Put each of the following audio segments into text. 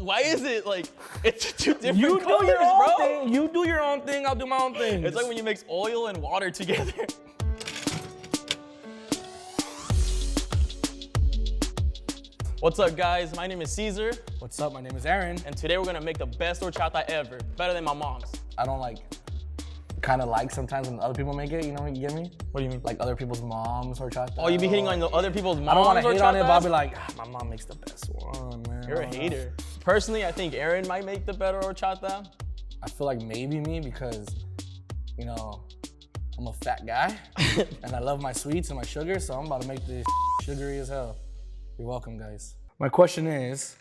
Why is it like, it's two different You colors, do your own bro? thing. You do your own thing. I'll do my own thing. It's like when you mix oil and water together. What's up, guys? My name is Caesar. What's up? My name is Aaron. And today we're gonna make the best horchata ever. Better than my mom's. I don't kind of like sometimes when other people make it, you know, you get me? What do you mean? Like other people's moms horchata. Oh, you be hitting on the other people's moms? I don't want to hate on it, but I'll be horchatas? like, my mom makes the best one, man. You're a hater. Personally, I think Aaron might make the better horchata. I feel like maybe me because, you know, I'm a fat guy and I love my sweets and my sugar, so I'm about to make this sugary as hell. You're welcome, guys. My question is,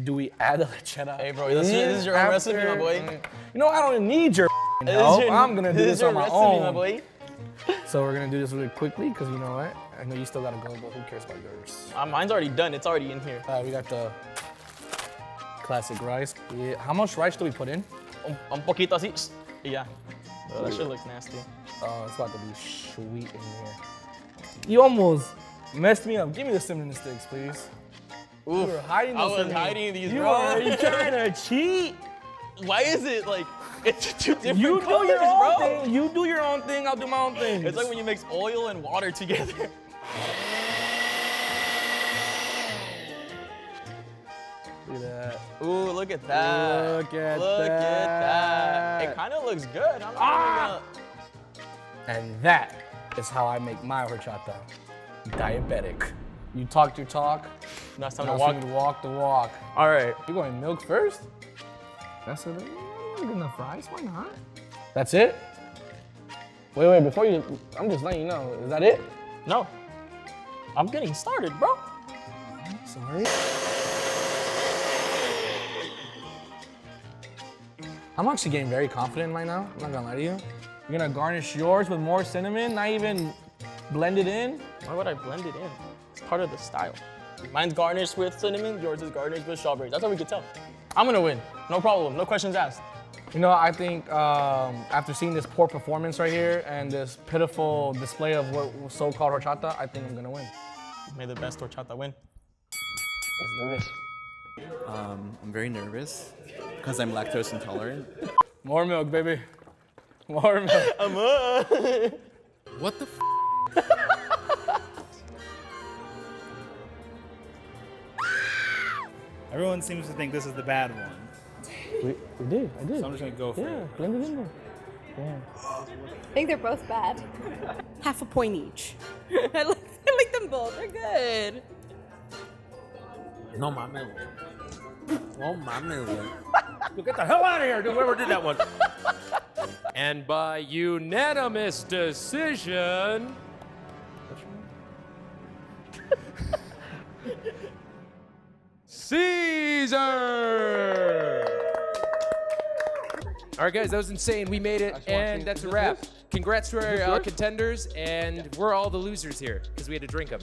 do we add the horchata? Hey, bro, this is your own recipe, my boy. You know, I don't need your help. I'm gonna do this on my own. My boy. So we're gonna do this really quickly because you know what? I know you still gotta go, but who cares about yours? Mine's already done. It's already in here. All right, we got the classic rice. Yeah. How much rice do we put in? Un poquito así. Yeah. Oh, that shit looks nasty. Oh, it's about to be sweet in here. You almost messed me up. Give me the cinnamon sticks, please. Ooh, you were hiding those I was hiding these, you bro. You trying to cheat? Why is it like, it's two different You colors, do your own bro? thing. You do your own thing. I'll do my own thing. It's like when you mix oil and water together. Look at that. Ooh, look at that. Look at that. It kind of looks good. I'm not And that is how I make my horchata. Diabetic. You talk your talk. Now it's time Now to walk. it's time to walk the walk. All right. You going milk first? That's it. Good enough rice. Why not? That's it? Wait, before you, I'm just letting you know. Is that it? No. I'm getting started, bro. Sorry. I'm actually getting very confident right now. I'm not gonna lie to you. You're gonna garnish yours with more cinnamon, not even blend it in? Why would I blend it in? It's part of the style. Mine's garnished with cinnamon, yours is garnished with strawberries. That's how we could tell. I'm gonna win. No problem. No questions asked. You know, I think after seeing this poor performance right here and this pitiful display of what was so-called horchata, I think I'm gonna win. May the best horchata win. Let's do this. I'm very nervous because I'm lactose intolerant. More milk, baby. More milk. What the f? Everyone seems to think this is the bad one. We did, I did. So I'm just gonna go for it. Blend it in there. Yeah. I think they're both bad. Half a point each. I like them both. They're good. No mames. No mames, güey. Get the hell out of here, dude. Whoever did that one. And by unanimous decision, Caesar! All right, guys, that was insane. We made it, and that's a wrap. Congrats to our contenders, and we're all the losers here because we had to drink them.